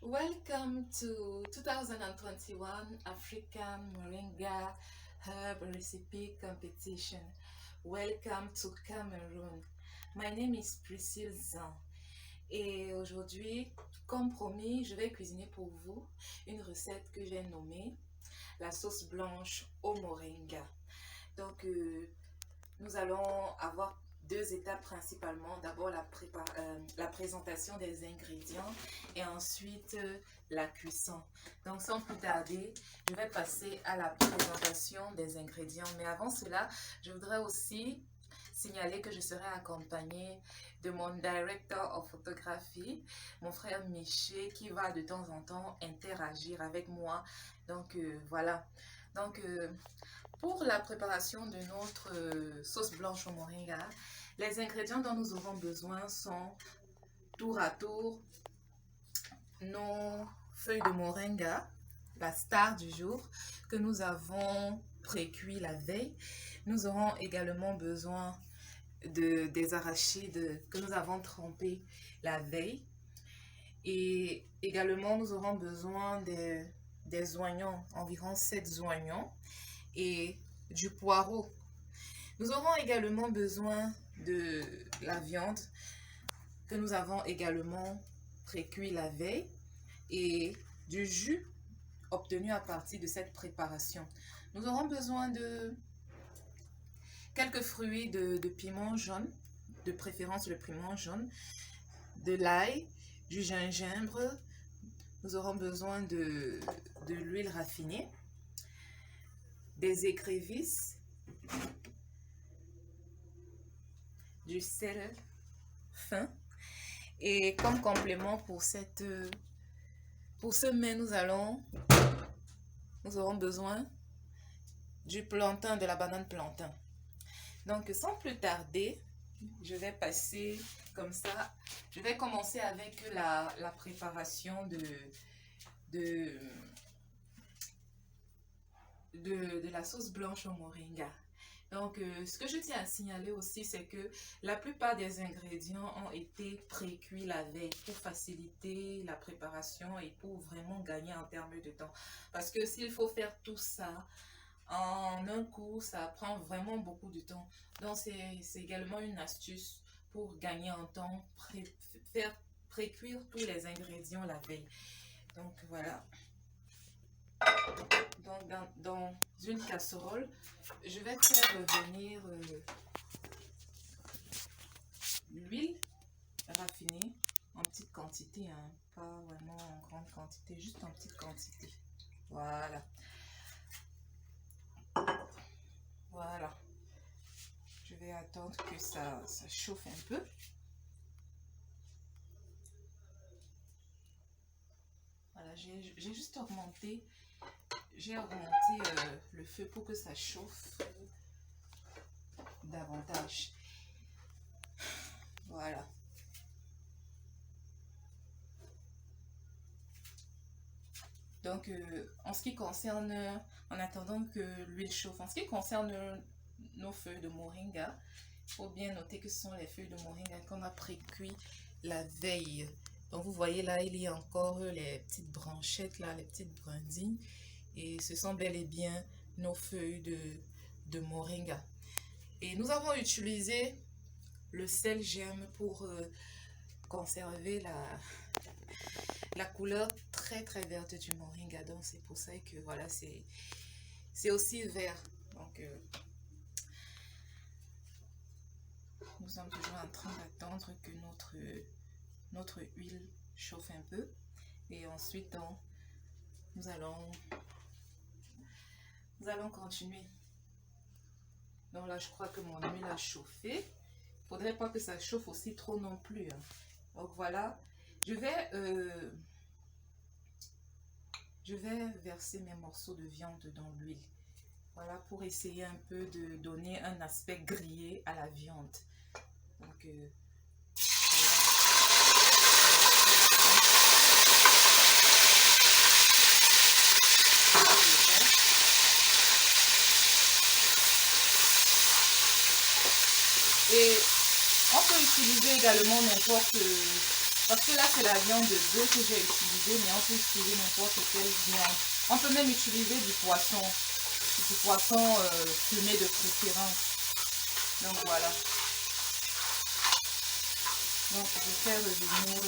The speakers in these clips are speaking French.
Welcome to 2021 African Moringa Herb Recipe Competition. Welcome to Cameroon. My name is Priscille Zan et aujourd'hui, comme promis, je vais cuisiner pour vous une recette que j'ai nommée la sauce blanche au moringa. Donc, nous allons avoir deux étapes principalement. D'abord la présentation des ingrédients et ensuite la cuisson. Donc sans plus tarder, je vais passer à la présentation des ingrédients. Mais avant cela, je voudrais aussi signaler que je serai accompagnée de mon directeur en photographie, mon frère Miché, qui va de temps en temps interagir avec moi. Donc voilà. Donc pour la préparation de notre sauce blanche au moringa, les ingrédients dont nous aurons besoin sont tour à tour nos feuilles de moringa, la star du jour, que nous avons pré-cuit la veille. Nous aurons également besoin des arachides que nous avons trempés la veille. Et également, nous aurons besoin des oignons, environ 7 oignons, et du poireau. Nous aurons également besoin de la viande que nous avons également pré-cuit la veille et du jus obtenu à partir de cette préparation. Nous aurons besoin de quelques fruits de piment jaune, de préférence le piment jaune, de l'ail, du gingembre. Nous aurons besoin de l'huile raffinée, des écrevisses, du sel fin. Et comme complément pour ce mets, nous aurons besoin du plantain, de la banane plantain. Donc sans plus tarder, je vais passer comme ça. Je vais commencer avec la préparation de la sauce blanche au moringa. Donc, ce que je tiens à signaler aussi, c'est que la plupart des ingrédients ont été pré-cuits la veille pour faciliter la préparation et pour vraiment gagner en termes de temps. Parce que s'il faut faire tout ça en un coup, ça prend vraiment beaucoup de temps. Donc, c'est également une astuce pour gagner en temps, faire pré-cuire tous les ingrédients la veille. Donc, voilà. Donc, dans une casserole, je vais faire revenir l'huile raffinée en petite quantité, hein, pas vraiment en grande quantité, juste en petite quantité. Voilà. Voilà. Je vais attendre que ça chauffe un peu. Voilà, j'ai juste augmenté. J'ai augmenté le feu pour que ça chauffe davantage. Voilà. Donc, en ce qui concerne, en attendant que l'huile chauffe, en ce qui concerne nos feuilles de moringa, il faut bien noter que ce sont les feuilles de moringa qu'on a pré-cuit la veille. Donc, vous voyez là, il y a encore les petites branchettes, là, les petites brindilles. Et ce sont bel et bien nos feuilles de moringa. Et nous avons utilisé le sel gemme pour conserver la couleur très verte du moringa. Donc c'est pour ça que voilà, c'est aussi vert. Donc nous sommes toujours en train d'attendre que notre huile chauffe un peu. Et ensuite, donc, nous allons continuer. Donc là, je crois que mon huile a chauffé. Il ne faudrait pas que ça chauffe aussi trop non plus, hein. Donc voilà, je vais verser mes morceaux de viande dans l'huile. Voilà, pour essayer un peu de donner un aspect grillé à la viande. Donc, et on peut utiliser également n'importe Parce que là, c'est la viande de bœuf que j'ai utilisée, mais on peut utiliser n'importe quelle viande. On peut même utiliser du poisson fumé de préférence. Donc voilà. Donc je vais faire revenir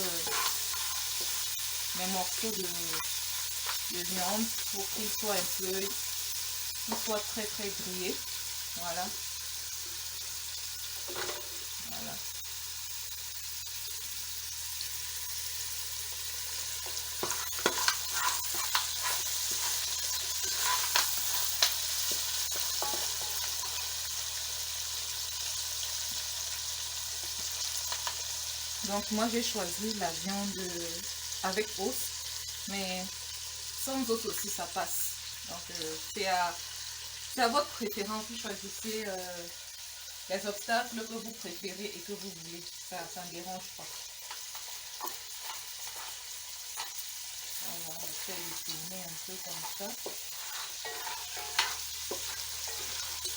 mes morceaux de viande pour qu'ils soient très très grillés. Voilà. Voilà. Donc moi j'ai choisi la viande avec os, mais sans os aussi ça passe. Donc c'est à votre préférence, vous choisissez les obstacles que vous préférez et que vous voulez. Ça ne dérange pas. Voilà, on essaie de tourner un peu comme ça.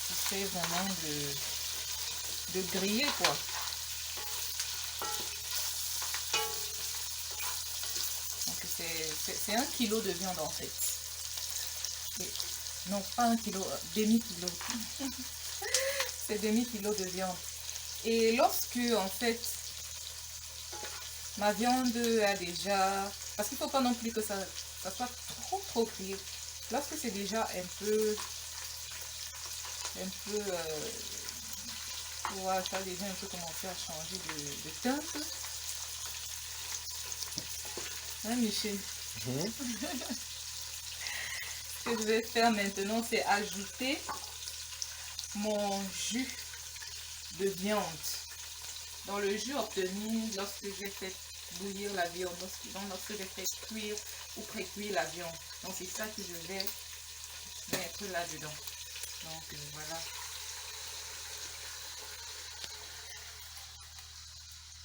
J'essaie vraiment de griller quoi. C'est 1 kilo de viande en fait. Et, non, pas 1 kilo, demi-kilo. C'est demi-kilo de viande. Et lorsque en fait ma viande a déjà... Parce qu'il ne faut pas non plus que ça soit trop cuit. Lorsque c'est déjà un peu voilà, ça a déjà un peu commencé à changer de teinte. Hein, Michel? Ce que je vais faire maintenant, c'est ajouter mon jus de viande. Dans le jus obtenu lorsque j'ai fait bouillir la viande, lorsque j'ai fait cuire ou pré-cuire la viande. Donc c'est ça que je vais mettre là-dedans. Donc voilà.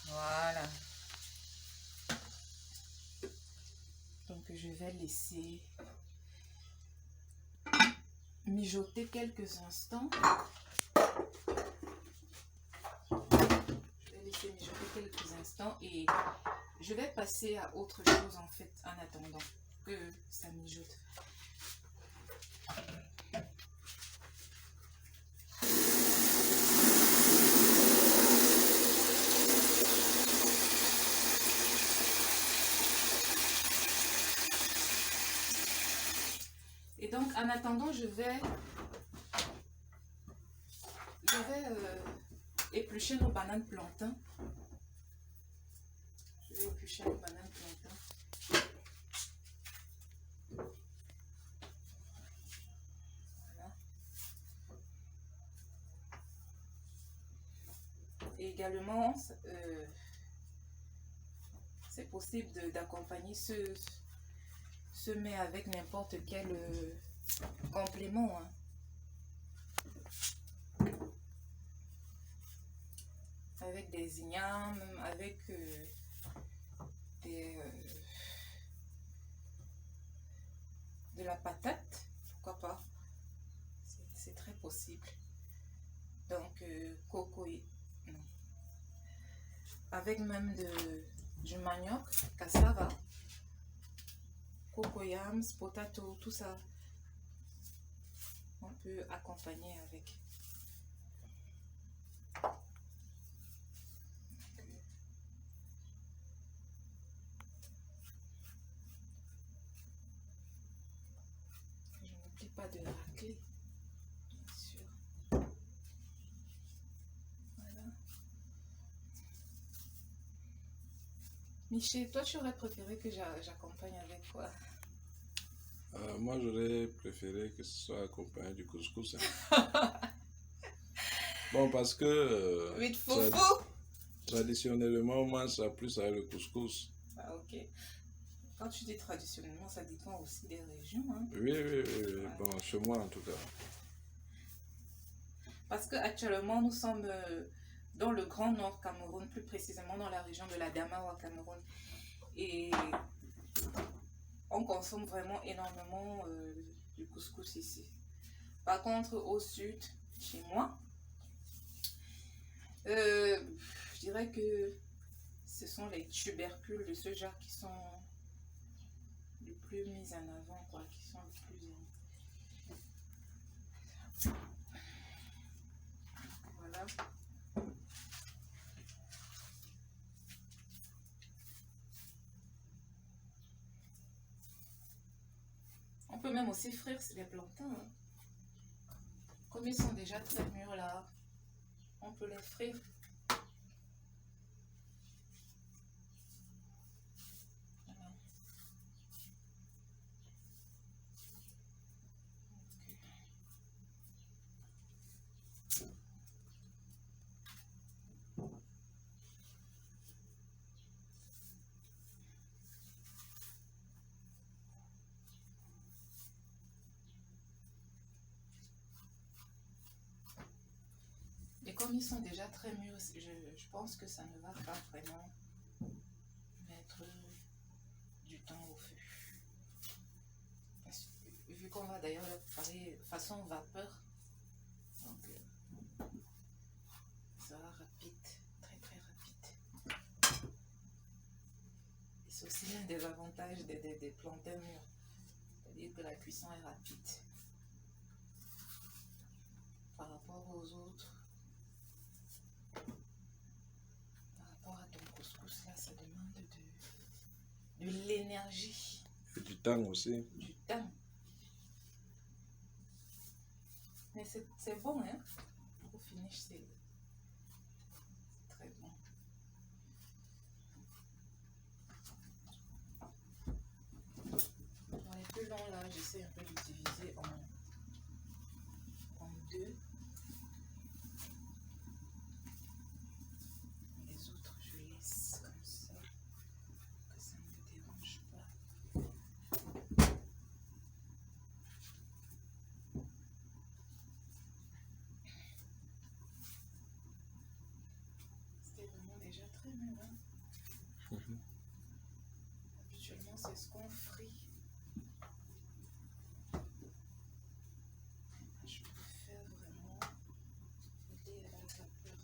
Voilà. Donc je vais laisser mijoter quelques instants. Et je vais passer à autre chose en fait en attendant que ça mijote. Et donc en attendant, je vais éplucher nos bananes plantains. Je vais éplucher nos bananes plantains. Voilà. Et également, c'est possible d'accompagner ce mets avec n'importe quel complément. Hein. Avec des ignames, avec de la patate, pourquoi pas, c'est très possible. Donc coco, non. Avec même du manioc, cassava, cocoyams, potato, tout ça, on peut accompagner avec. Pas de racler, bien sûr. Voilà. Michel, toi tu aurais préféré que j'accompagne avec quoi? Moi j'aurais préféré que ce soit accompagné du couscous. Hein. Bon, parce que traditionnellement, moi ça plus avec le couscous. Ah, ok. Quand tu dis traditionnellement, ça dépend aussi des régions. Hein. Oui. Ouais. Bon, chez moi en tout cas. Parce qu'actuellement, nous sommes dans le Grand Nord Cameroun, plus précisément dans la région de la Damawa Cameroun. Et on consomme vraiment énormément du couscous ici. Par contre, au sud, chez moi, je dirais que ce sont les tubercules de ce genre qui sont les plus mis en avant, quoi, qui sont les plus... Voilà. On peut même aussi frire les plantains, hein. Comme ils sont déjà très mûrs là, on peut les frire. Voilà. Et comme ils sont déjà très mûrs, je pense que ça ne va pas vraiment mettre du temps au feu. Vu qu'on va d'ailleurs le préparer façon vapeur, donc ça va rapide, très très rapide. Et c'est aussi l'un des avantages des plantains mûrs, c'est-à-dire que la cuisson est rapide par rapport aux autres. Par rapport à ton couscous là, ça demande de l'énergie. Et du temps aussi. Du temps. Mais c'est bon, hein. Au finish, c'est très bon. Dans les plus longs là, j'essaie un peu de diviser en deux. Les autres, je laisse comme ça, que ça ne me dérange pas. C'était vraiment déjà très mûr, hein. Habituellement, c'est ce qu'on frit. Je préfère vraiment aider à la vapeur.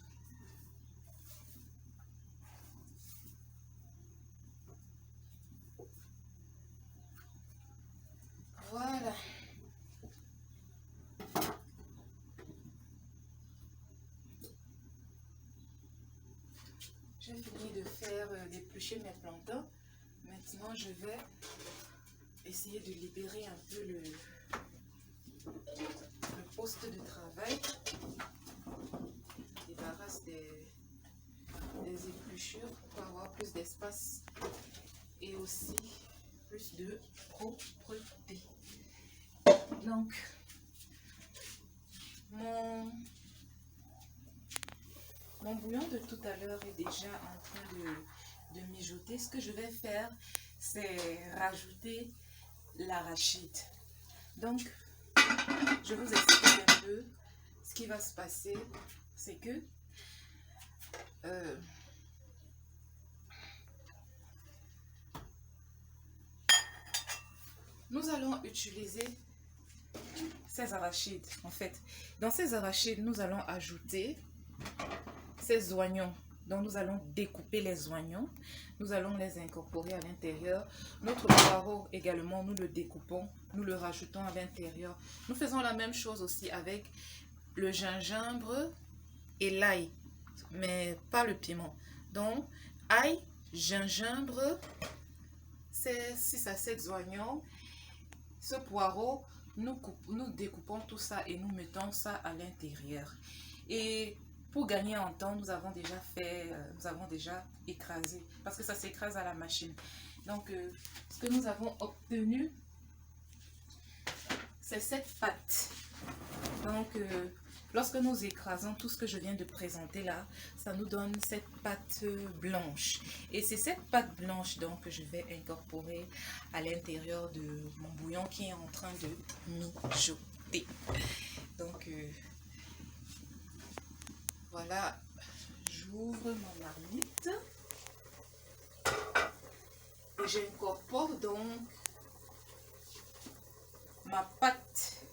Voilà. J'ai fini de faire d'éplucher mes plantains. Maintenant, je vais essayer de libérer un peu le poste de travail. Je débarrasse des épluchures pour avoir plus d'espace et aussi plus de propreté. Donc, mon bouillon de tout à l'heure est déjà en train de mijoter. Ce que je vais faire, c'est rajouter l'arachide. Donc, je vous explique un peu ce qui va se passer. C'est que nous allons utiliser ces arachides. En fait, dans ces arachides, nous allons ajouter ces oignons. Donc, nous allons découper les oignons. Nous allons les incorporer à l'intérieur. Notre poireau également, nous le découpons. Nous le rajoutons à l'intérieur. Nous faisons la même chose aussi avec le gingembre et l'ail, mais pas le piment. Donc, ail, gingembre, c'est 6 à 7 oignons. Ce poireau, nous découpons tout ça et nous mettons ça à l'intérieur. Et pour gagner en temps, nous avons déjà écrasé, parce que ça s'écrase à la machine. Donc, ce que nous avons obtenu, c'est cette pâte. Donc, lorsque nous écrasons tout ce que je viens de présenter là, ça nous donne cette pâte blanche. Et c'est cette pâte blanche donc que je vais incorporer à l'intérieur de mon bouillon qui est en train de mijoter. Donc, voilà, j'ouvre mon marmite et j'incorpore donc ma pâte.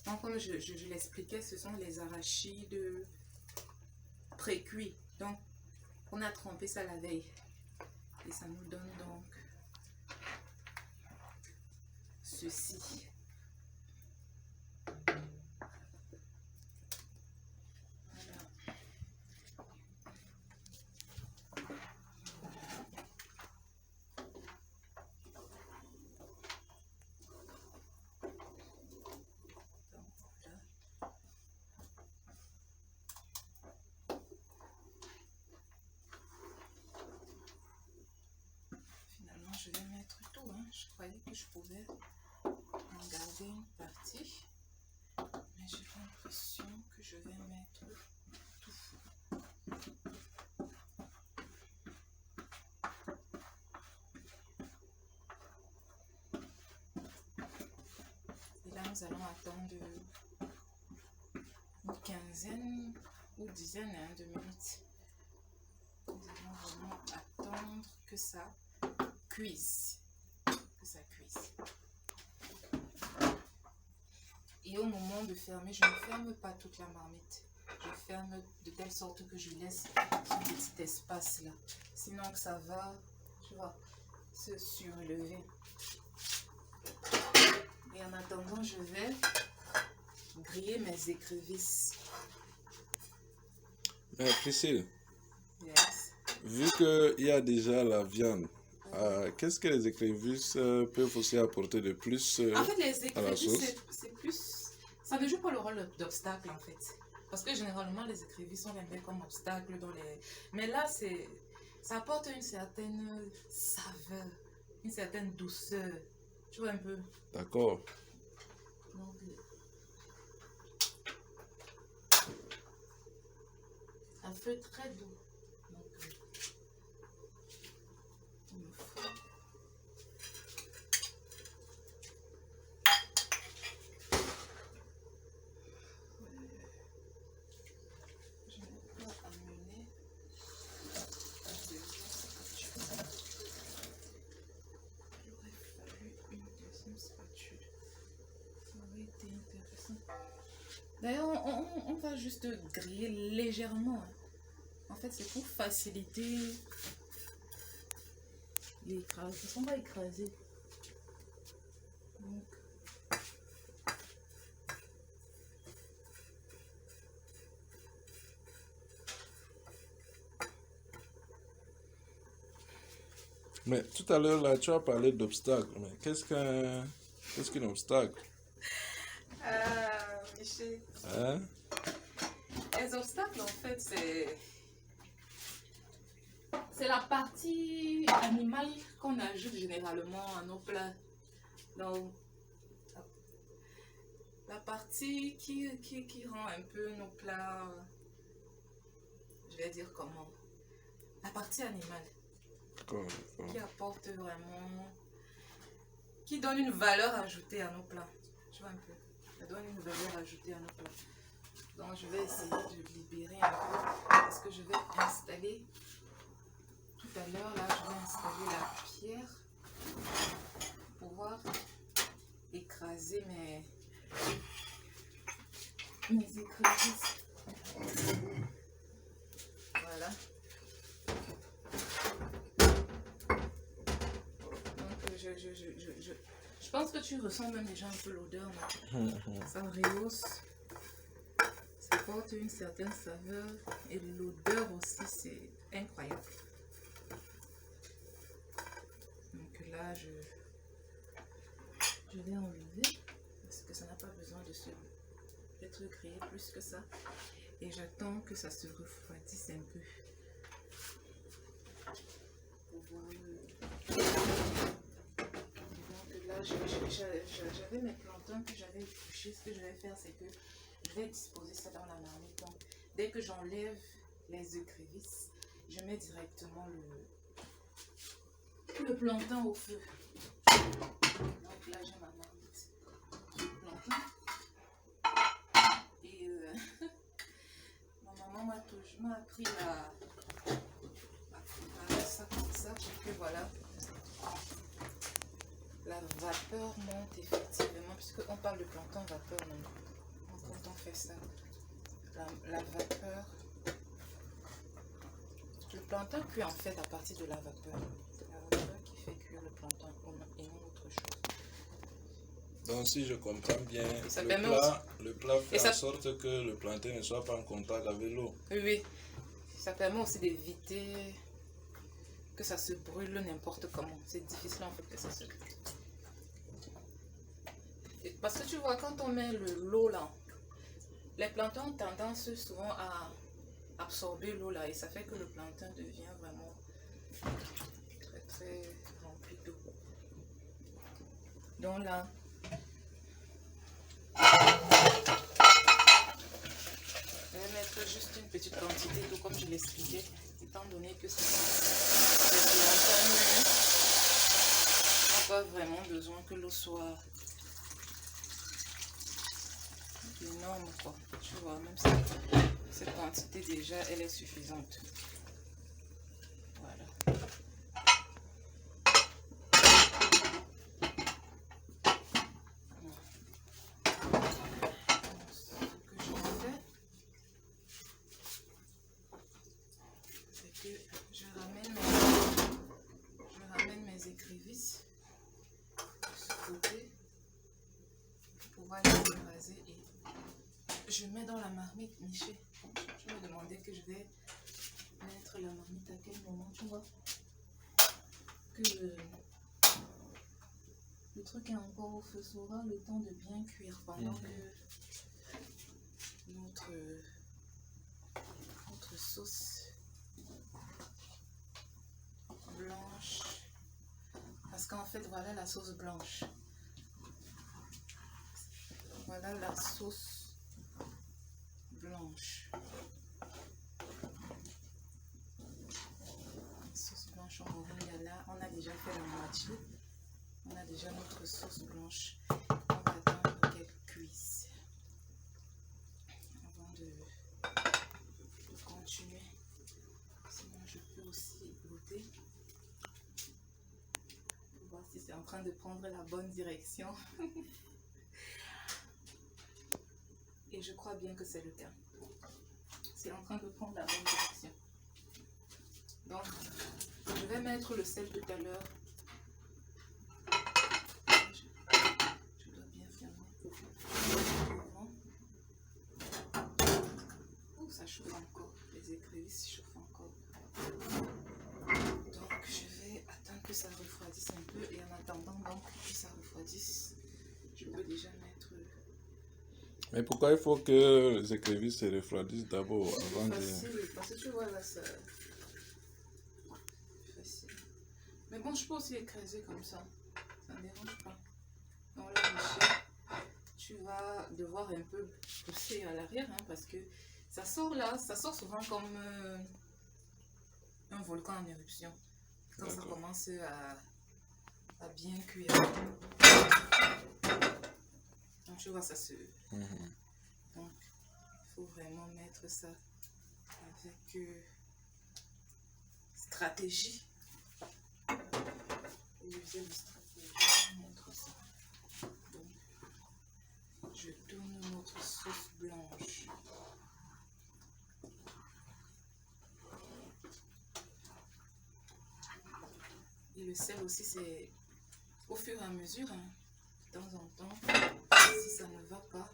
Donc, comme je l'expliquais, ce sont les arachides, pré-cuit. Donc, on a trempé ça la veille. Et ça nous donne donc ceci. Je vais mettre tout, hein. Je croyais que je pouvais en garder une partie, mais j'ai l'impression que je vais mettre tout. Et là, nous allons attendre une quinzaine ou dizaine de minutes. Nous allons vraiment attendre que ça cuise. Et au moment de fermer, je ne ferme pas toute la marmite. Je ferme de telle sorte que je laisse ce petit espace là. Sinon que ça va, tu vois, se surélever. Et en attendant, je vais griller mes écrevisses. Priscille, Yes. vu qu'il y a déjà la viande, qu'est-ce que les écrevisses peuvent aussi apporter de plus En fait, les à la sauce? écrevisses, c'est plus... Ça ne joue pas le rôle d'obstacle, en fait. Parce que généralement, les écrevisses, on les met comme obstacle dans les... Mais là, ça apporte une certaine saveur, une certaine douceur. Tu vois un peu? D'accord. Donc, un feu très doux. Donc, il me faut... Je n'ai pas amené... D'ailleurs, on va juste griller légèrement. En fait, c'est pour faciliter l'écrasage. On va écraser. Donc, Mais tout à l'heure, là, tu as parlé d'obstacles. Mais qu'est-ce qu'un obstacle? Michel, Hein? les obstacles, en fait, c'est la partie animale qu'on ajoute généralement à nos plats. Donc, la partie qui rend un peu nos plats, je vais dire comment, la partie animale. D'accord. Qui apporte vraiment, qui donne une valeur ajoutée à nos plats. Tu vois un peu, ça donne une valeur ajoutée à nos plats. Donc je vais essayer de libérer un peu parce que je vais installer tout à l'heure là, je vais installer la pierre pour pouvoir écraser mes écrevisses. Voilà. Je pense que tu ressens même déjà un peu l'odeur. Ça rehausse. Ça apporte une certaine saveur. Et l'odeur aussi, c'est incroyable. Donc là, je vais enlever. Parce que ça n'a pas besoin d'être grillé plus que ça. Et j'attends que ça se refroidisse un peu. Donc là, j'avais mes plantains que j'avais épluchés. Ce que je vais faire, c'est que je vais disposer ça dans la marmite. Donc, dès que j'enlève les écrevisses, je mets directement le plantain au feu. Donc là, j'ai ma marmite de plantain. Et ma maman m'a appris à préparer ça comme ça pour que voilà. La vapeur monte effectivement, puisqu'on parle de plantain vapeur, donc quand on fait ça, la vapeur Le plantain cuit en fait à partir de la vapeur. C'est la vapeur qui fait cuire le plantain et non autre chose. Donc si je comprends bien, Ça le permet plat fait et ça- en sorte que le plantain ne soit pas en contact avec l'eau. Oui, oui. Ça permet aussi d'éviter que ça se brûle n'importe comment. C'est difficile en fait que ça se brûle. Parce que tu vois, quand on met l'eau là, les plantains ont tendance souvent à absorber l'eau là et ça fait que le plantain devient vraiment très très rempli d'eau. Donc là, je vais mettre juste une petite quantité d'eau comme je l'expliquais, étant donné que c'est plantain mûr. On n'a pas vraiment besoin que l'eau soit énorme quoi. Tu vois, même ça, cette quantité déjà, elle est suffisante. Voilà. Je ramène mes écrevisses de ce côté pour pouvoir les écraser et je mets dans la marmite Miché. Je me demandais que je vais mettre la marmite à quel moment, tu vois que le truc est encore au feu, ça aura le temps de bien cuire pendant que notre sauce blanche, parce qu'en fait voilà la sauce blanche, voilà la sauce blanche, sauce blanche en moringa. Là on a déjà fait la moitié, on a déjà notre sauce blanche. On va attendre qu'elle cuise avant de continuer, sinon je peux aussi goûter pour voir si c'est en train de prendre la bonne direction. Et je crois bien que c'est le cas, c'est en train de prendre la bonne direction. Donc je vais mettre le sel tout à l'heure. Je dois bien fermer. Oh, ça chauffe encore, les écrevisses chauffent encore. Donc je vais attendre que ça refroidisse un peu et en attendant donc que ça refroidisse, je peux déjà mettre... Mais pourquoi il faut que les écrevisses se refroidissent d'abord avant facile, parce que tu vois là, c'est facile. Mais bon, je peux aussi écraser comme ça ne dérange pas. Donc là, Michel, tu vas devoir un peu pousser à l'arrière, hein, parce que ça sort là, ça sort souvent comme un volcan en éruption. Quand ça commence à bien cuire. Donc tu vois, ça se... Donc, il faut vraiment mettre ça avec stratégie. Utiliser une stratégie, mettre ça. Donc, je tourne notre sauce blanche. Et le sel aussi, c'est au fur et à mesure, hein, de temps en temps. Si ça ne va pas,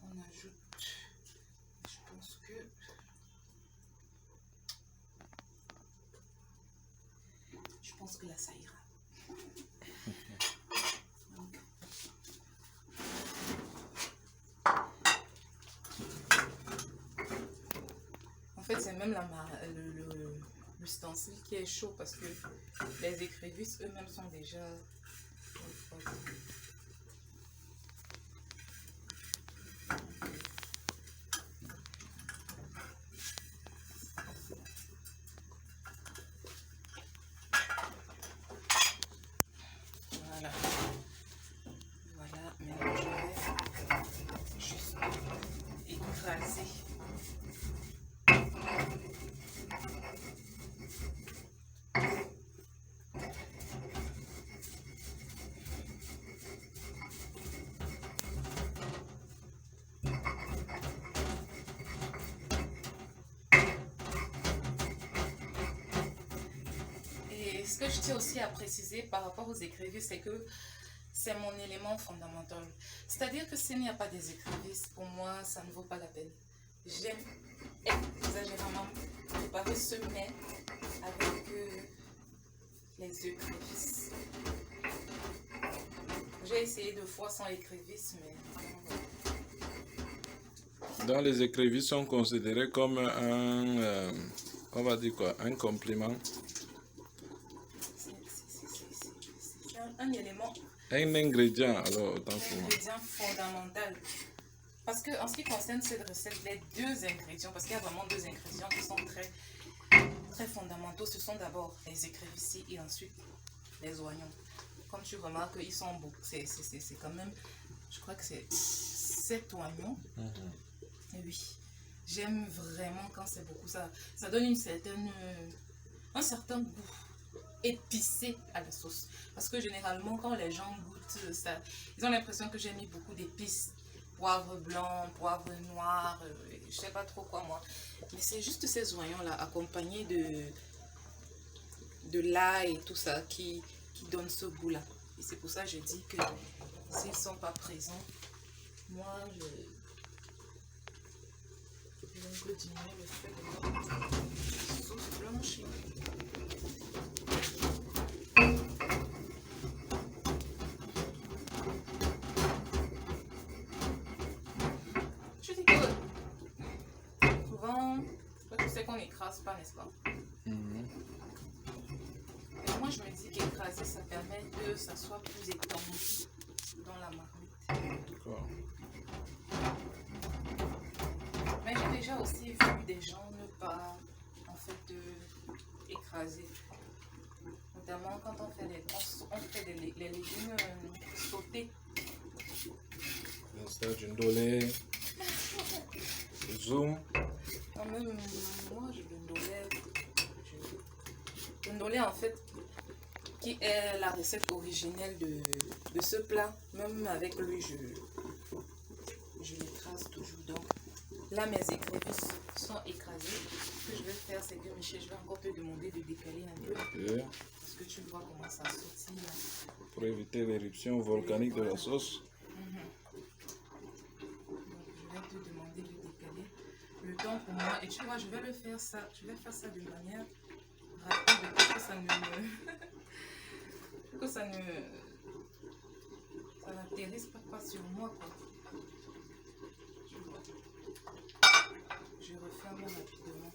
on ajoute. Je pense que là, ça ira. Donc, en fait, c'est même l'ustensile qui est chaud parce que les écrevisses eux-mêmes sont déjà refroidies. Voilà. Voilà, maintenant je vais juste écraser. ce que je tiens aussi à préciser par rapport aux écrevisses, c'est que c'est mon élément fondamental. C'est-à-dire que s'il n'y a pas des écrevisses, pour moi, ça ne vaut pas la peine. J'aime exagérément préparer ce mets avec les écrevisses. J'ai essayé 2 fois sans écrevisses, mais Dans les écrevisses sont considérées comme on va dire quoi, un compliment. c'est un élément, Un ingrédient, alors autant un pour moi. ingrédient fondamental. Parce que en ce qui concerne cette recette, les 2 ingrédients, parce qu'il y a vraiment 2 ingrédients qui sont très, très fondamentaux, ce sont d'abord les écrevisses et ensuite les oignons. Comme tu remarques, ils sont beaux. C'est quand même, je crois que c'est 7 oignons. Et oui, j'aime vraiment quand c'est beaucoup. Ça donne un certain goût épicé à la sauce. Parce que généralement, quand les gens goûtent ça, ils ont l'impression que j'ai mis beaucoup d'épices. Poivre blanc, poivre noir, je sais pas trop quoi moi. Mais c'est juste ces oignons-là accompagnés de l'ail et tout ça qui donnent ce goût-là. Et c'est pour ça que je dis que s'ils ne sont pas présents, moi je vais un peu diminuer le fait de mettre sauce blanche. Je dis que souvent, tu sais qu'on n'écrase pas, n'est-ce pas? Et moi je me dis qu'écraser ça permet que ça soit plus étendu dans la marmite. D'accord. Mais j'ai déjà aussi vu des gens ne pas en fait écraser. Notamment quand on fait les légumes sautés. L'instar d'une dolée, zoom. Non, même moi je le ndolé en fait qui est la recette originelle de ce plat. Même avec lui je l'écrase toujours. Donc là mes écrevisses sont écrasées. Ce que je vais faire c'est que Michel, je vais encore te demander de décaler un peu. Ok. Parce que tu vois comment ça sautille là. Pour éviter l'éruption volcanique de la sauce. Donc je vais te demander de décaler le temps pour moi. Et tu vois, je vais faire ça de manière rapide pour que ça n'atterrisse pas sur moi quoi. Tu vois. Je referme rapidement.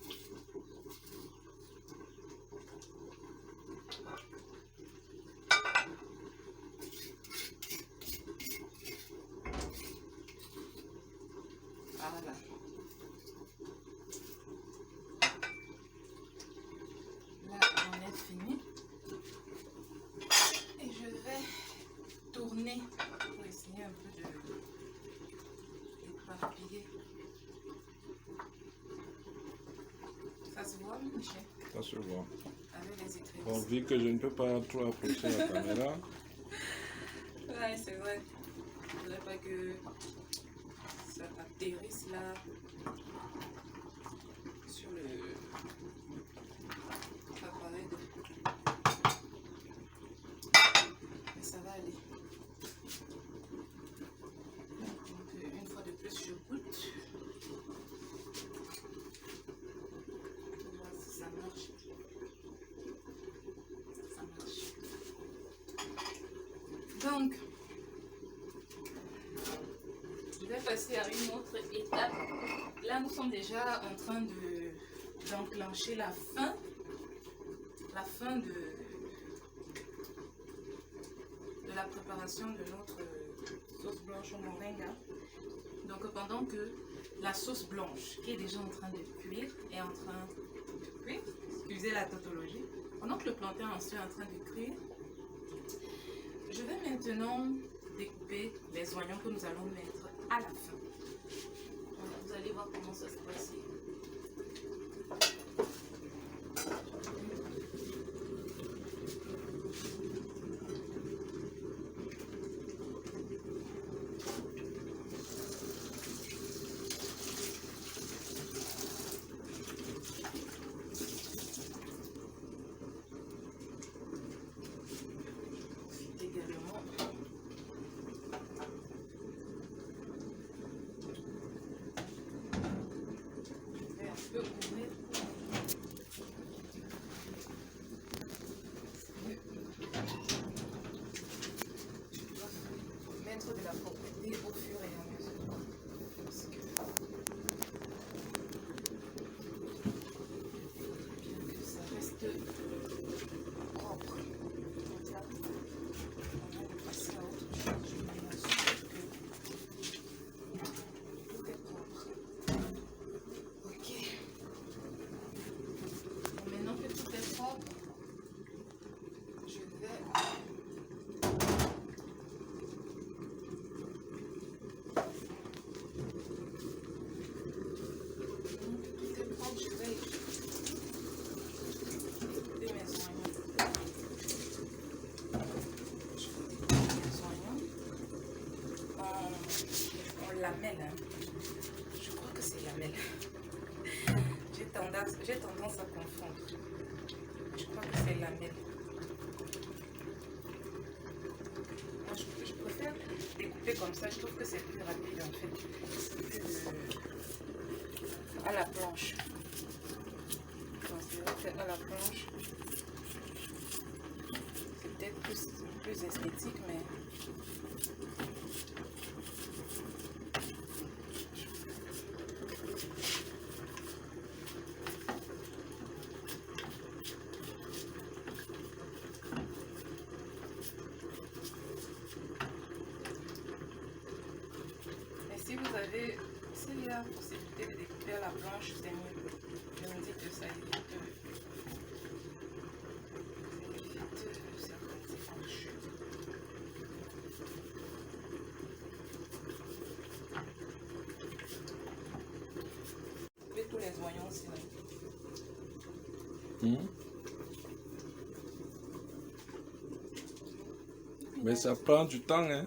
Voilà. Là, on est fini. Et je vais tourner pour essayer un peu d'éparpiller. Ça se voit, Michel? Ça se voit. Avec les écrevisses. Bon, vu que je ne peux pas trop approcher la caméra, Ouais, c'est vrai. Je ne voudrais pas que ça atterrisse là sur l'appareil. Mais ça va aller. Donc, une fois de plus, je goûte. Pour voir si ça marche. Ça marche. Donc, je vais passer à une autre étape. Là, nous sommes déjà en train d'enclencher la fin de la préparation de notre sauce blanche au moringa. Donc, pendant que la sauce blanche qui est déjà en train de cuire est en train de cuire, excusez la tautologie, pendant que le plantain ensuite est en train de cuire, je vais maintenant découper les oignons que nous allons mettre à la fin. Voilà, vous allez voir comment ça se passe. J'ai tendance à confondre. Je crois que c'est lamelle. Moi, je préfère découper comme ça. Je trouve que c'est plus rapide en fait. À la planche. Donc, c'est vrai que à la planche, c'est peut-être plus esthétique, mais... S'il y a possibilité de découper à la planche, c'est mieux. Je me dis que ça évite certaines écorchures. Couper tous les oignons aussi. Mais ça prend du temps, hein?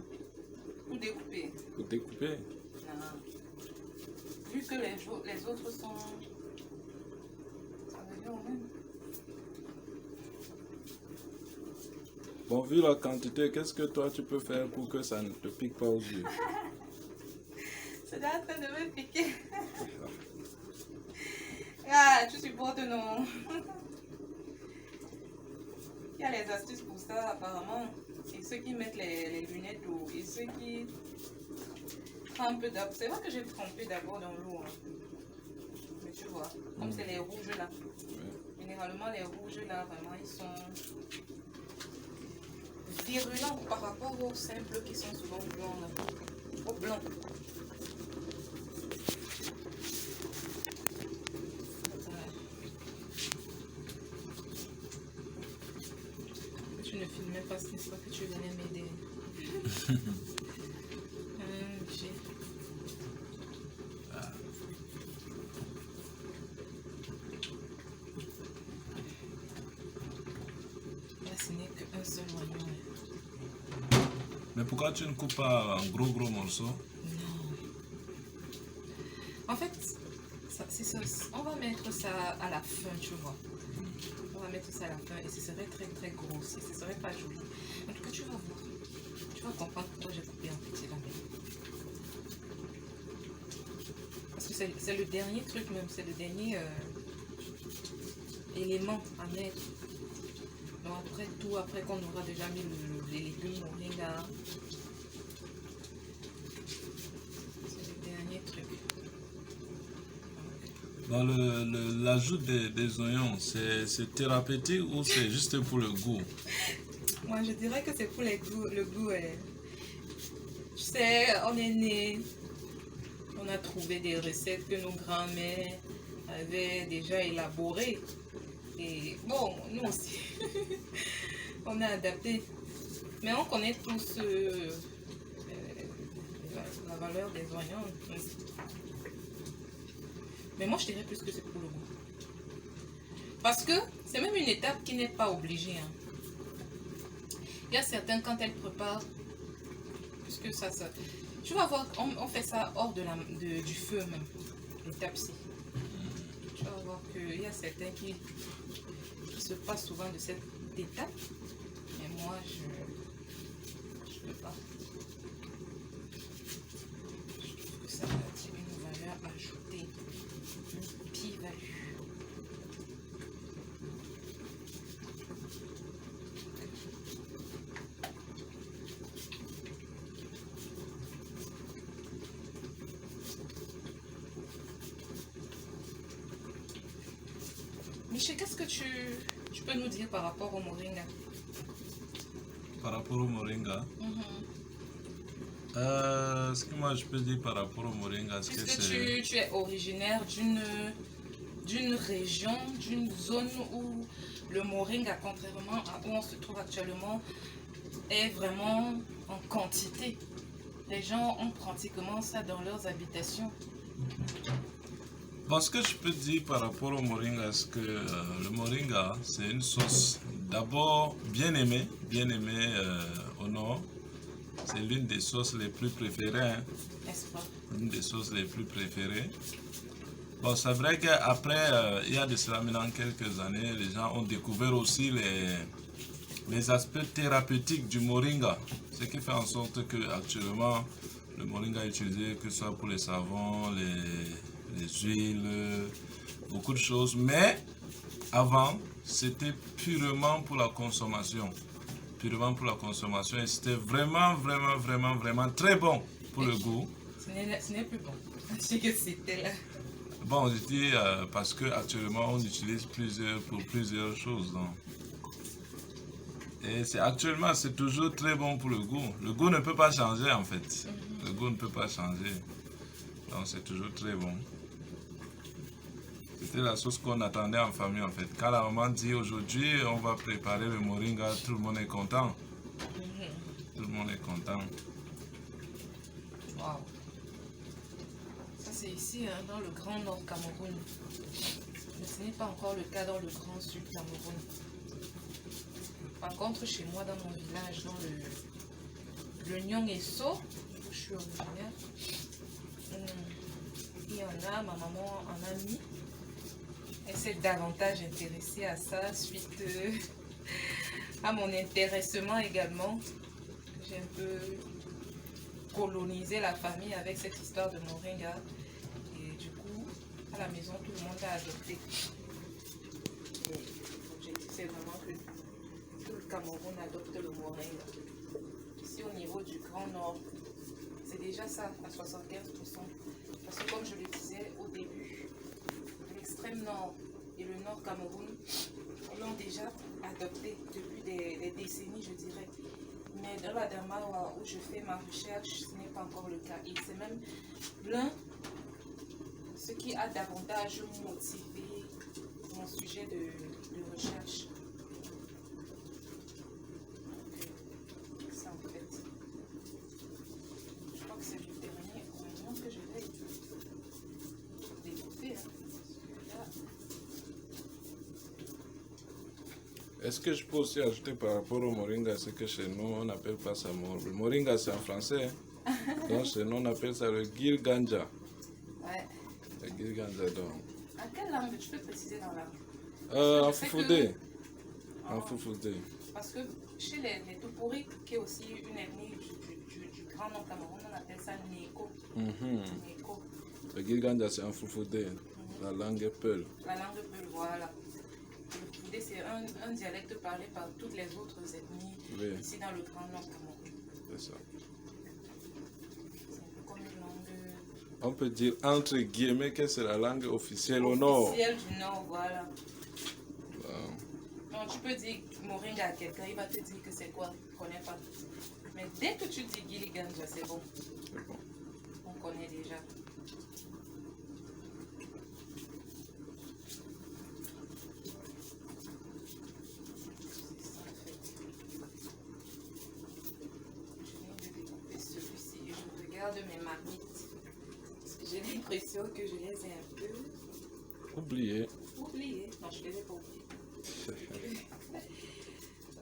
Pour découper. Pour découper. Vu que les autres sont... Ça revient au même. Bon, vu la quantité, qu'est-ce que toi tu peux faire pour que ça ne te pique pas aux yeux? C'est en train de me piquer. Ah, tu supportes non? Il y a les astuces pour ça apparemment. Et ceux qui mettent les lunettes d'eau et ceux qui... un peu d'abord. C'est vrai que j'ai trempé d'abord dans l'eau. Hein. Mais tu vois, comme c'est les rouges là. Généralement, les rouges là, vraiment, ils sont virulents par rapport aux simples qui sont souvent blancs là. Au blanc. Tu ne filmes même pas, n'est-ce pas que tu venais m'aider. Mais pourquoi tu ne coupes pas en gros morceaux? Non. En fait, on va mettre ça à la fin, tu vois. On va mettre ça à la fin et ce serait très gros aussi. Ce serait pas joli. En tout cas, tu vas voir. Tu vas comprendre pourquoi j'ai coupé en petit lamelles. Parce que c'est le dernier truc même. C'est le dernier élément à mettre. Donc après qu'on aura déjà mis les légumes moringa, c'est le dernier truc. Dans l'ajout des oignons, c'est thérapeutique ou c'est juste pour le goût? Moi je dirais que c'est pour le goût. Tu sais, on est né, on a trouvé des recettes que nos grands-mères avaient déjà élaborées. Et bon, nous aussi, on a adapté. Mais on connaît tous la valeur des oignons. Mais moi, je dirais plus que c'est pour le goût. Parce que c'est même une étape qui n'est pas obligée. Hein. Il y a certains, quand elles préparent, puisque ça... Tu vas voir, on fait ça hors du feu même, l'étape-ci. Tu vas voir qu'il y a certains qui se passent souvent de cette étape. Mais moi, je ne peux pas. Je trouve que ça a une valeur ajoutée, une plus-value. Michel, qu'est-ce que tu peux nous dire par rapport au moringa? Par rapport au moringa? Ce que moi je peux dire par rapport au moringa, c'est que tu es originaire d'une région, d'une zone où le moringa, contrairement à où on se trouve actuellement, est vraiment en quantité. Les gens ont pratiquement ça dans leurs habitations. Bon, ce que je peux dire par rapport au moringa, c'est que le moringa, c'est une sauce d'abord bien aimée au nord. C'est l'une des sauces les plus préférées. Hein. N'est-ce pas? L'une des sauces les plus préférées. Bon, c'est vrai qu'après, il y a de cela maintenant quelques années, les gens ont découvert aussi les aspects thérapeutiques du moringa. Ce qui fait en sorte que actuellement, le moringa est utilisé que ce soit pour les savons, les huiles, beaucoup de choses. Mais avant, c'était purement pour la consommation. Purement pour la consommation. Et c'était vraiment très bon pour le goût. Ce n'est plus bon. Je sais que c'était là. Bon, je dis parce qu'actuellement, on utilise pour plusieurs choses. Donc. Et actuellement, c'est toujours très bon pour le goût. Le goût ne peut pas changer en fait. Le goût ne peut pas changer. Donc, c'est toujours très bon. C'était la sauce qu'on attendait en famille en fait. Quand la maman dit aujourd'hui, on va préparer le moringa, tout le monde est content. Tout le monde est content. Wow. Ça, c'est ici, hein, dans le Grand Nord Cameroun. Mais ce n'est pas encore le cas dans le Grand Sud Cameroun. Par contre, chez moi, dans mon village, dans le Nyong-Eso, où je suis originaire, il y en a, ma maman en a mis. Elle s'est davantage intéressée à ça suite à mon intéressement également. J'ai un peu colonisé la famille avec cette histoire de moringa. Et du coup, à la maison, tout le monde a adopté. L'objectif, c'est vraiment que tout le Cameroun adopte le moringa. Ici, au niveau du Grand Nord, c'est déjà ça, à 75%. Parce que comme je le disais au début, l'extrême nord et le nord Cameroun l'ont déjà adopté depuis des décennies, je dirais. Mais dans la Damawa où je fais ma recherche, ce n'est pas encore le cas. Et c'est même l'un, ce qui a davantage motivé mon sujet de recherche. Donc, ça en fait. Je crois que c'est le dernier oignon que je vais découper. Est-ce que je peux aussi ajouter par rapport au moringa, c'est que chez nous, on n'appelle pas ça moringa. Le moringa, c'est en français. Donc chez nous, on appelle ça le gilganja. Ouais. Le gilganja, donc. À quelle langue tu peux préciser dans la En Foufoudé. En Foufoudé. Parce que chez les Tupuri, qui est aussi une ethnie du Grand Nord Cameroun, on appelle ça Neko. Neko. Le gilganja, c'est en Foufoudé. La langue Peul. La langue Peul, voilà. Le Foufoudé, c'est un dialecte parlé par toutes les autres ethnies ici dans le Grand Nord Cameroun. C'est ça. C'est un peu comme une langue... On peut dire entre guillemets que c'est la langue officielle au nord. Officielle du Nord, voilà. Non, tu peux dire moringa à quelqu'un, il va te dire que c'est quoi, il ne connaît pas. Mais dès que tu dis giliganja, c'est bon. C'est bon. On connaît déjà. De mes marmites. J'ai l'impression que je les ai un peu oubliées. Oubliées. Non, je ne les ai pas oubliées.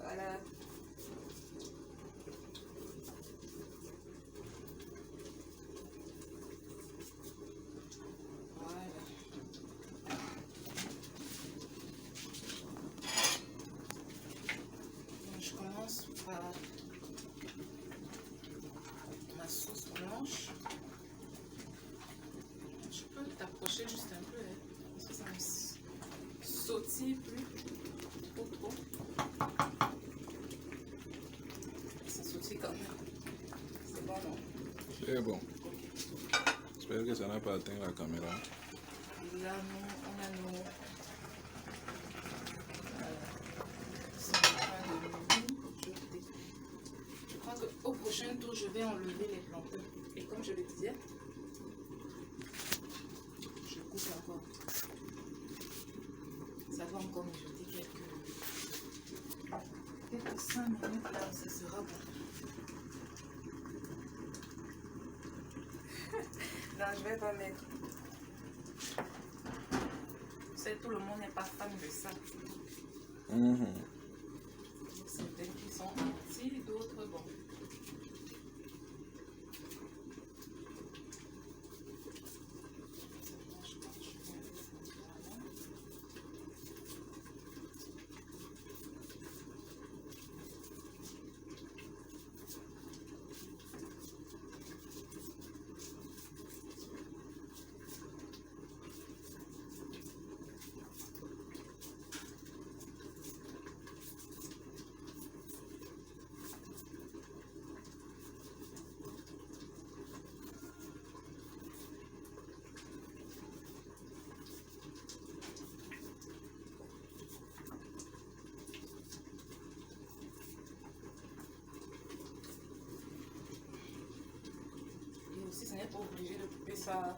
Voilà. Voilà. Donc, je commence par ma sauce blanche. Je peux t'approcher juste un peu, hein, parce que ça me sautille plus trop. Ça sautille quand même. C'est bon, non? C'est bon. J'espère que ça n'a pas atteint la caméra. Et là, on a nos... Je crois qu'au prochain tour, je vais enlever les plantains. Et comme je le disais, je coupe encore. Ça va encore mijoter quelques 5 minutes là, ça sera bon. Non, je vais pas mettre. C'est tout le monde n'est pas fan de ça. Certaines qui sont anti, d'autres bon. Je obligée de couper ça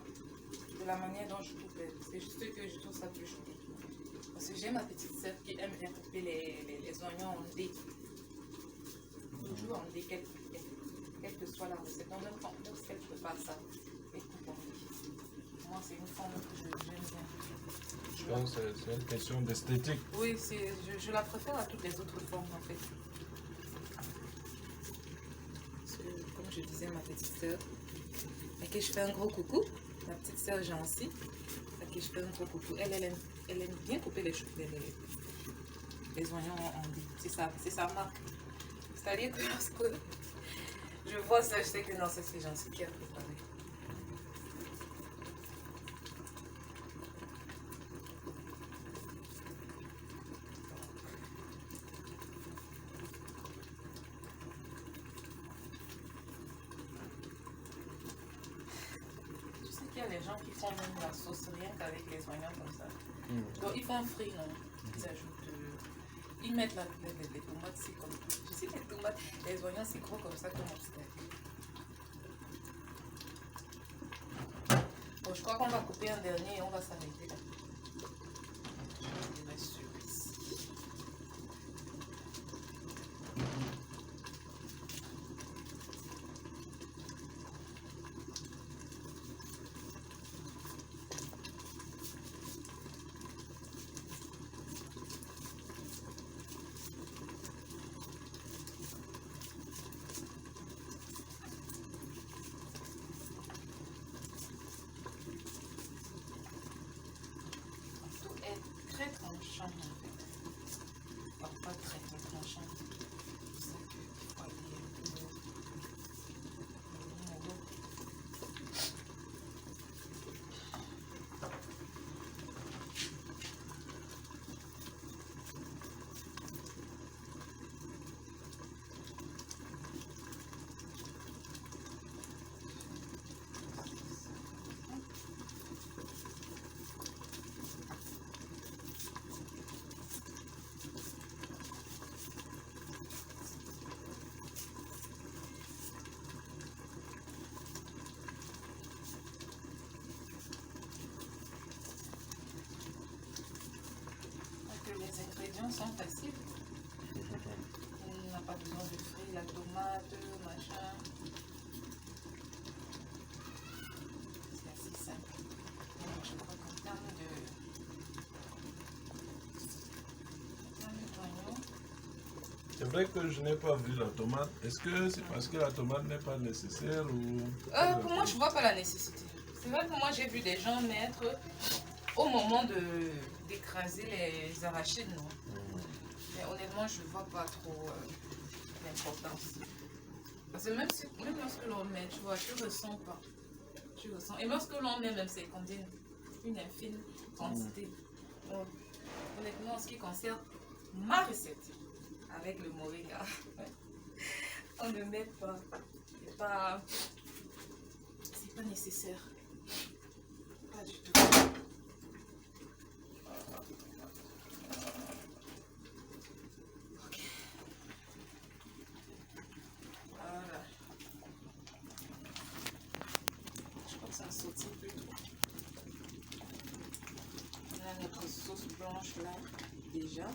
de la manière dont je coupais. C'est juste que je trouve ça plus joli. Parce que j'ai ma petite sœur qui aime bien couper les oignons en dés. Toujours en dés, quelle que soit la recette. Donc même quand elle prépare ça, elle coupe en dés. Moi, c'est une forme que j'aime bien. Je pense que c'est une question d'esthétique. Oui, je la préfère à toutes les autres formes en fait. Parce que, comme je disais, ma petite sœur, à qui je fais un gros coucou, ma petite sœur Jancy, à qui je fais un gros coucou, elle aime bien couper les oignons en dés. C'est sa marque. C'est-à-dire que lorsque je vois ça, je sais que non, c'est Jancy qui a préparé. Il y a des gens qui font même la sauce rien qu'avec les oignons comme ça. Donc ils font frit, non? Ils ajoutent, ils mettent les tomates, c'est comme, je sais que les tomates, les oignons c'est gros comme ça comme un steak. Bon, je crois qu'on va couper un dernier et on va s'arrêter là. Je vais sur ici. Très tranchant en fait. Enfin, pas très tranchant. C'est ça qu'il faut aller un peu. Les ingrédients sont faciles. On n'a pas besoin de frire la tomate, machin. C'est assez simple. Donc, je crois qu'en termes d'oignons. C'est vrai que je n'ai pas vu la tomate. Est-ce que c'est parce que la tomate n'est pas nécessaire ou... Pour moi, je ne vois pas la nécessité. C'est vrai que moi, j'ai vu des gens mettre au moment d'écraser les arachides, non. Mais honnêtement, je ne vois pas trop l'importance. Parce que même lorsque l'on met, tu vois, tu ressens pas. Tu ressens. Et lorsque l'on met, même c'est contient une infime quantité. Donc, honnêtement, en ce qui concerne ma recette avec le moringa, on ne met pas. C'est pas nécessaire. Pas du tout. Voilà. Je crois que ça sautille plutôt. On a notre sauce blanche là déjà.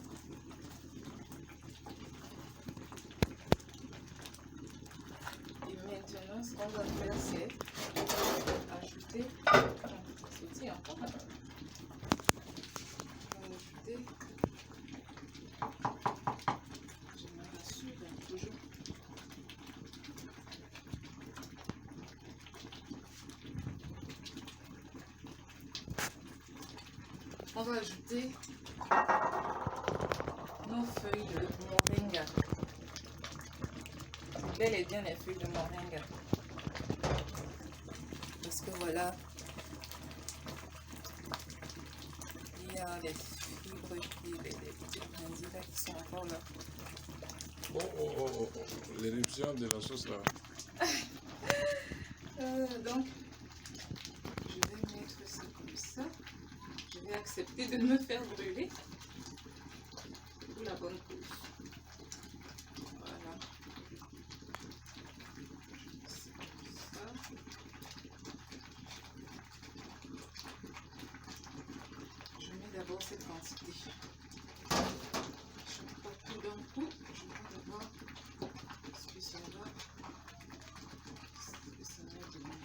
Et maintenant, ce qu'on va faire, c'est ajouter. Ça sautille encore. On va ajouter. Je me rassure toujours. On va ajouter nos feuilles de moringa. Bel et bien les feuilles de moringa. Parce que voilà, il y a les fibres, les petites brindilles là qui sont encore là. Oh, l'éruption de la sauce là. Donc, je vais mettre ça comme ça. Je vais accepter de me faire brûler pour la bonne cause. Voilà. Ça. quantité. Je ne mets pas tout d'un coup. Je vais d'abord ce que ça va donner.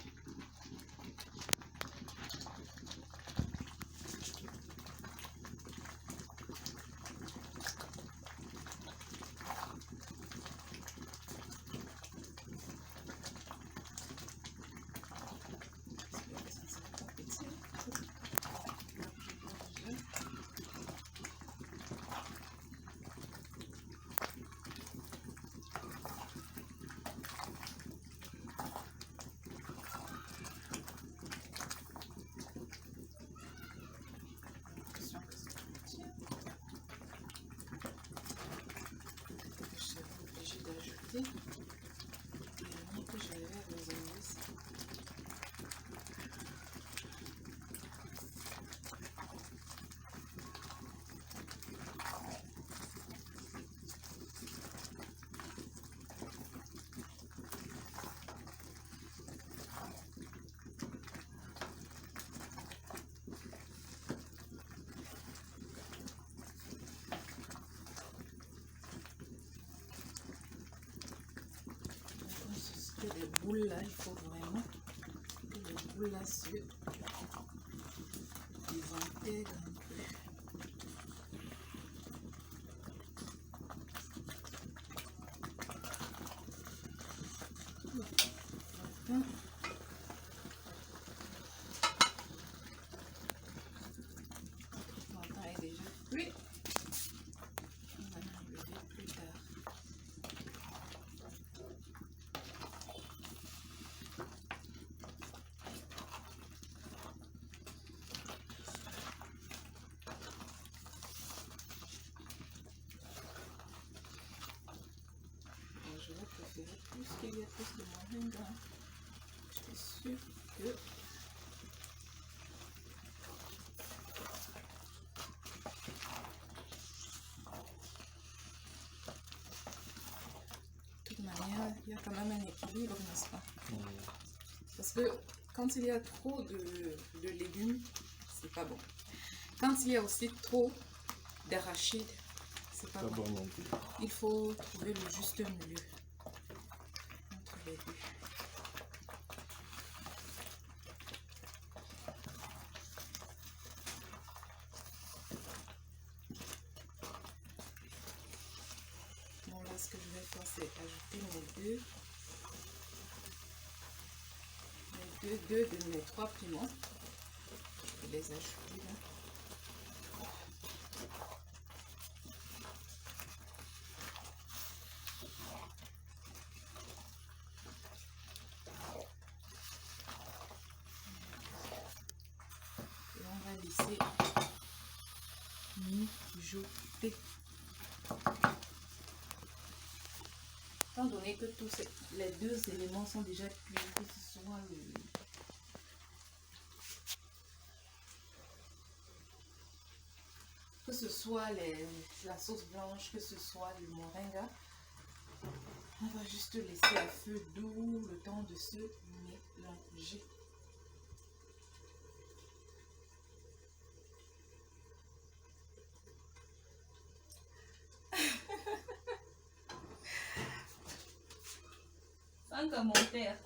Et que je vais réserver ça. Les boules là, il faut vraiment que les boules là se désintègrent un peu. Voilà. Mon pain est déjà cuit. On va l'enlever plus tard. Je vais préférer plus qu'il y a plus de moringa. Je suis sûre que de toute manière, il y a quand même un équilibre, n'est-ce pas? Parce que quand il y a trop de légumes, c'est pas bon. Quand il y a aussi trop d'arachides, c'est pas bon non plus. Il faut trouver le juste milieu entre les deux. Bon, là, ce que je vais faire, c'est ajouter deux de mes 3 piments. Je vais les ajouter là. Et on va laisser mijoter. Étant donné que tous les deux éléments sont déjà cuits, que ce soit la sauce blanche, que ce soit le moringa, on va juste laisser à feu doux le temps de se mélanger. Sans commentaire.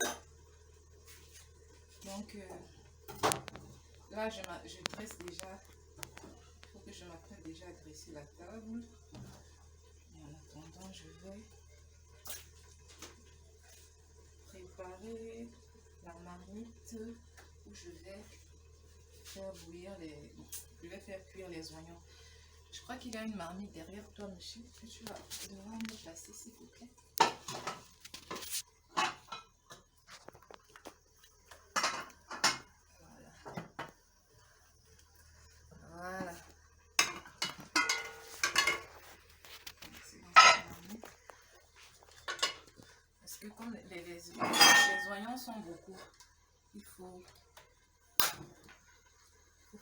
Donc là, je dresse déjà. Il faut que je m'apprête déjà à dresser la table. Et en attendant, je vais préparer la marmite où je vais faire bouillir je vais faire cuire les oignons. Je crois qu'il y a une marmite derrière toi, monsieur, que tu vas devoir me placer, s'il vous plaît. Voilà. Parce que comme les oignons sont beaucoup, il faut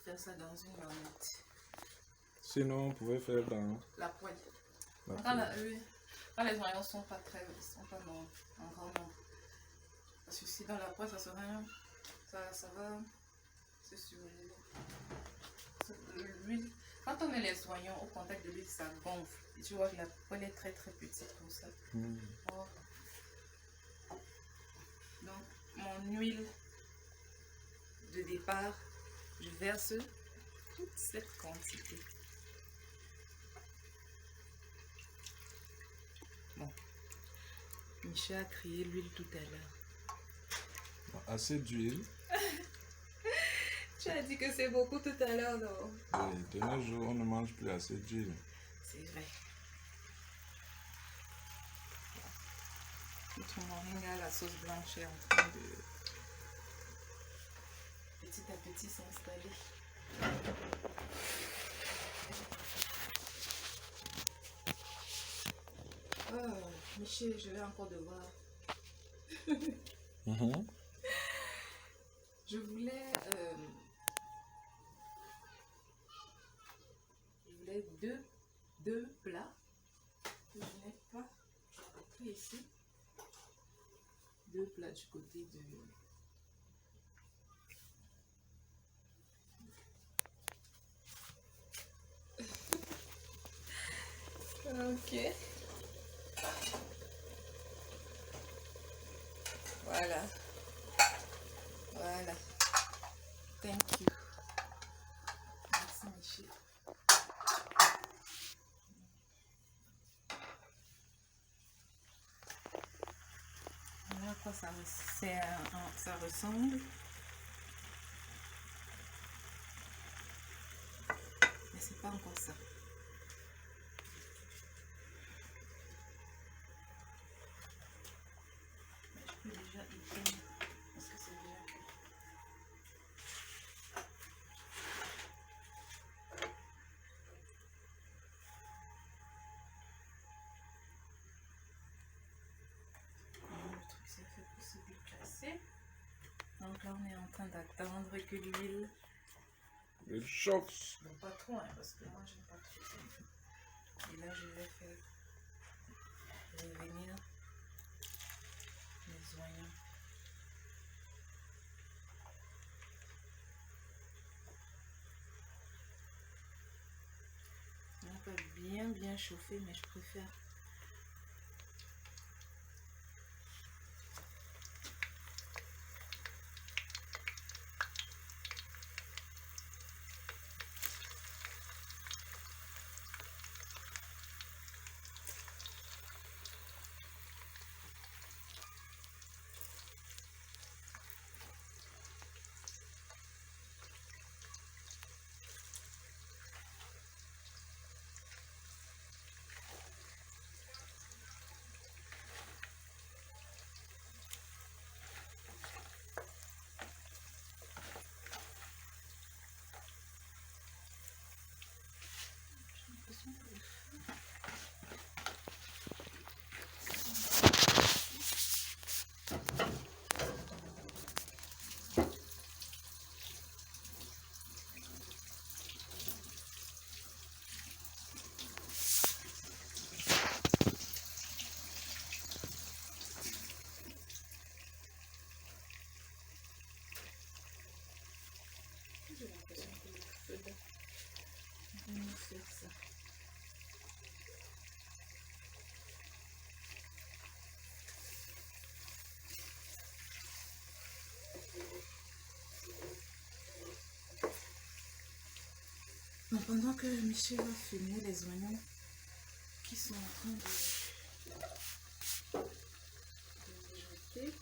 faire ça dans une marmite. Sinon, on pouvait faire dans la poêle. Quand les oignons sont pas en grand nombre. Parce que si dans la poêle, ça va se surveiller. L'huile. Quand on met les oignons au contact de l'huile, ça gonfle. Et tu vois que la poêle est très très petite pour ça. Oh. Donc, mon huile de départ, je verse toute cette quantité. Bon, Michel a crié l'huile tout à l'heure. Assez d'huile. Tu as dit que c'est beaucoup tout à l'heure, non? Et de nos jours, on ne mange plus assez d'huile. C'est vrai. Notre moringa, la sauce blanche est en train de petit à petit s'installer. Oh, Michel, je vais encore devoir. Je voulais deux plats que je n'ai pas pris ici. Deux plats du côté de... Ok. Voilà. Voilà. Thank you. Merci, Michel. Voilà à quoi ça ressemble. Mais c'est pas encore ça. Mais je peux déjà éteindre parce que c'est déjà cuit. Le truc c'est fait pour se déplacer. Donc là on est en train d'attendre que l'huile chauffe. bon, pas trop, hein, parce que moi j'aime pas trop ça. Et là je vais faire revenir les oignons. On peut bien chauffer, mais je préfère. J'ai l'impression que le feu va venir faire ça. Donc pendant que Michel va fumer les oignons qui sont en train de mijoter,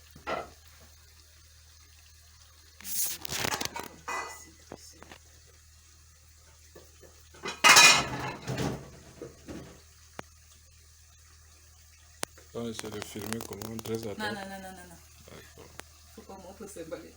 On essaie de filmer comment on dresse la non, table. non. D'accord. Faut pas montrer ce balai.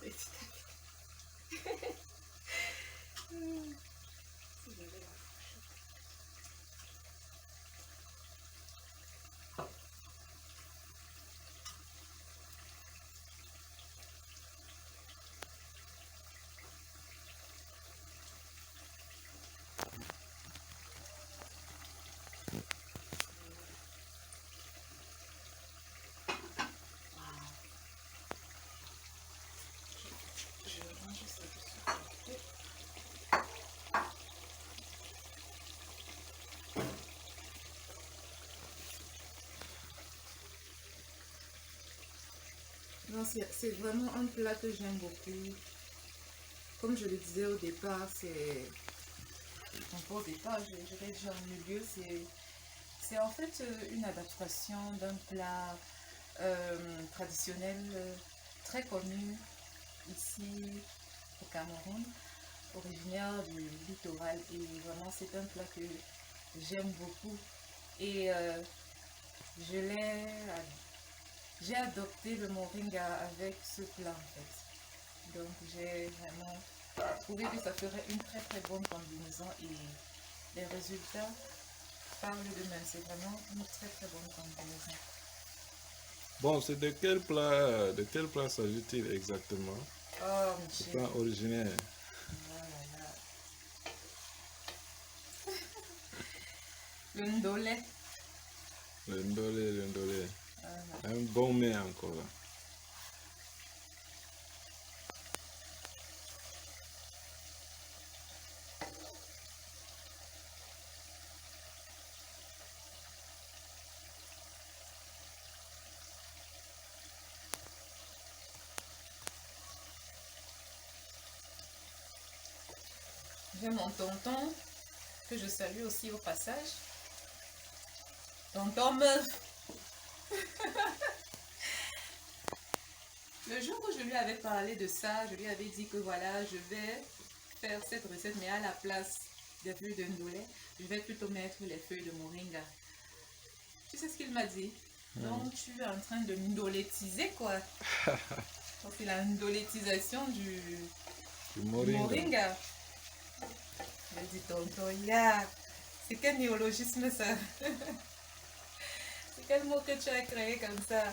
Je range ça dessus. C'est vraiment un plat que j'aime beaucoup. Comme je le disais au départ, c'est... Au départ, je l'ai dit en milieu, c'est en fait une adaptation d'un plat traditionnel très connu ici au Cameroun, originaire du littoral. Et vraiment, c'est un plat que j'aime beaucoup. Et j'ai adopté le moringa avec ce plat en fait. Donc j'ai vraiment trouvé que ça ferait une très très bonne combinaison et les résultats parlent d'eux-mêmes. C'est vraiment une très très bonne combinaison. Bon, c'est de quel plat s'agit-il exactement? Oh, Le Michel. plat originaire. Voilà. Le ndolé. Le ndolé. Voilà. Un bon mets encore là. J'ai mon tonton que je salue aussi au passage. Tonton Meuf. Le jour où je lui avais parlé de ça, je lui avais dit que voilà, je vais faire cette recette, mais à la place des feuilles de ndolé, je vais plutôt mettre les feuilles de moringa. Tu sais ce qu'il m'a dit? Donc tu es en train de ndolétiser quoi. Donc c'est la ndolétisation du moringa. Je dis tonton, c'est quel néologisme ça? C'est quel mot que tu as créé comme ça?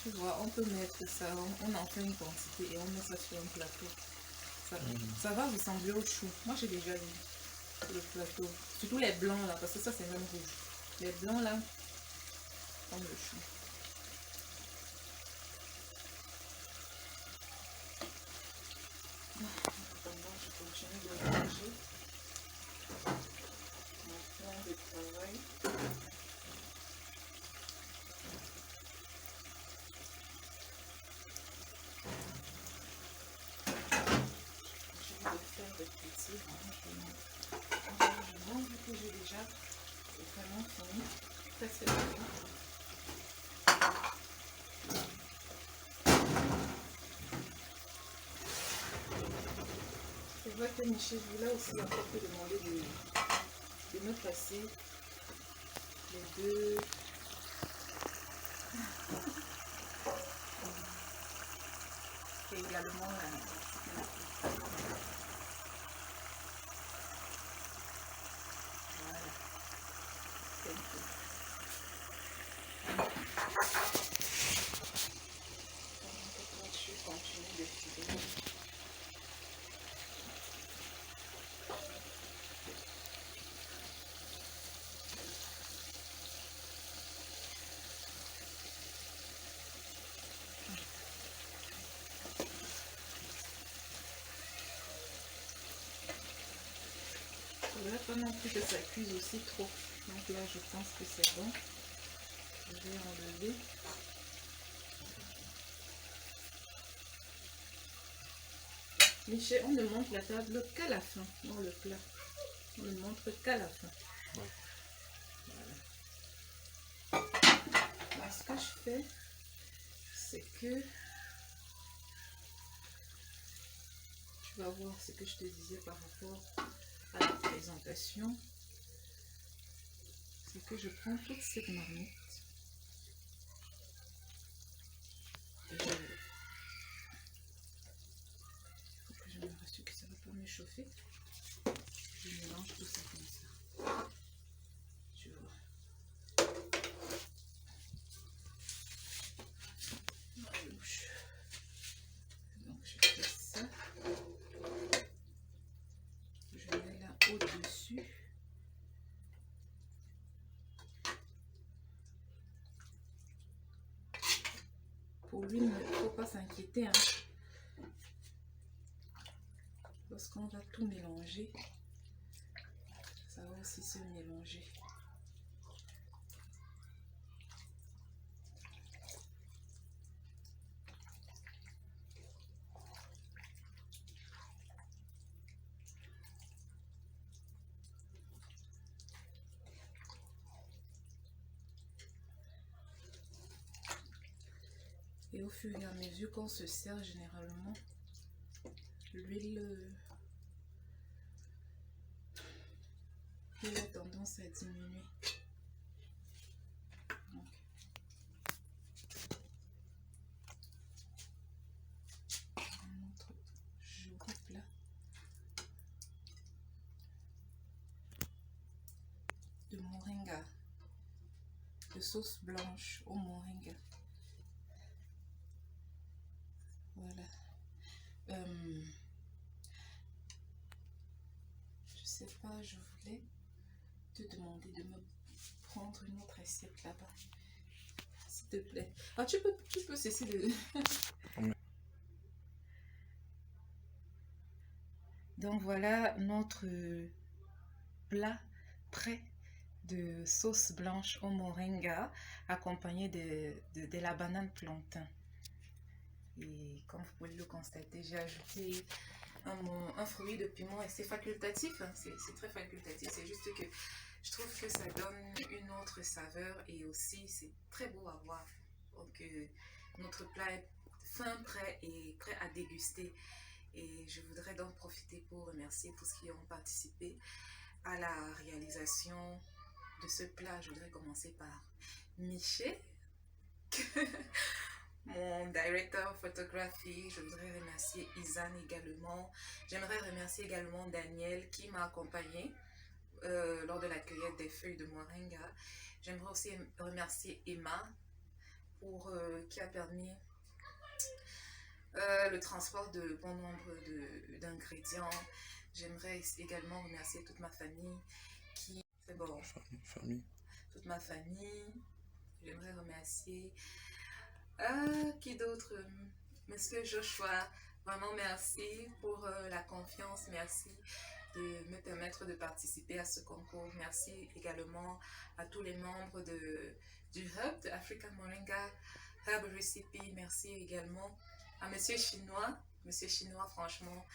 Tu vois, on peut mettre ça, on en fait une quantité et on met ça sur un plateau. Ça va ressembler au chou. Moi j'ai déjà vu le plateau. Surtout les blancs là, parce que ça c'est même rouge. Les blancs là, comme le chou. Je continue de manger mon plan de travail. Je vais faire des petits rangements vu que j'ai déjà vraiment fini. Presque fini. C'est vrai que Michel, je voulais aussi encore te demander de me passer les deux. Et également voilà. Thank you. Je continue de filer. Il ne faudrait pas non plus que ça cuise aussi trop. Donc là, je pense que c'est bon. Je vais enlever. Michel, on ne montre la table qu'à la fin dans le plat. On ne montre qu'à la fin. Ouais. Voilà. Alors, ce que je fais, c'est que tu vas voir ce que je te disais par rapport à la présentation. C'est que je prends toute cette marmite et je me rassure que ça ne va pas m'échauffer. Je mélange tout ça comme ça. Tu vois. Donc je fais ça. Je mets là au-dessus. Pour lui, il ne faut pas s'inquiéter. Hein. Lorsqu'on va tout mélanger, aussi se mélanger. Et au fur et à mesure qu'on se sert, généralement, l'huile a tendance à diminuer. Donc, notre joli plat. De moringa, de sauce blanche au moringa. Voilà. Je sais pas, je voulais te demander de me prendre une autre assiette là-bas, s'il te plaît. Ah, tu peux cesser de... Donc voilà notre plat prêt de sauce blanche au moringa accompagné de la banane plantain. Et comme vous pouvez le constater, j'ai ajouté un fruit de piment et c'est facultatif, hein, c'est très facultatif, c'est juste que je trouve que ça donne une autre saveur et aussi c'est très beau à voir. Donc notre plat est fin, prêt et prêt à déguster. Et je voudrais donc profiter pour remercier tous ceux qui ont participé à la réalisation de ce plat. Je voudrais commencer par Miché, mon directeur photographie. Je voudrais remercier Isan également. J'aimerais remercier également Daniel qui m'a accompagné lors de la cueillette des feuilles de moringa. J'aimerais aussi remercier Emma qui a permis le transport de bon nombre d'ingrédients. J'aimerais également remercier toute ma famille qui... C'est bon. Famille. Toute ma famille. J'aimerais remercier... qui d'autre? Monsieur Joshua. Vraiment merci pour la confiance. Merci de me permettre de participer à ce concours. Merci également à tous les membres du Hub de African Moringa Herb Recipe. Merci également à Monsieur Chinois, franchement,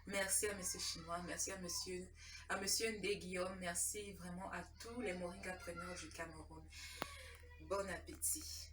merci à Monsieur Chinois, merci à Monsieur Ndé Guillaume, merci vraiment à tous les moringapreneurs du Cameroun. Bon appétit.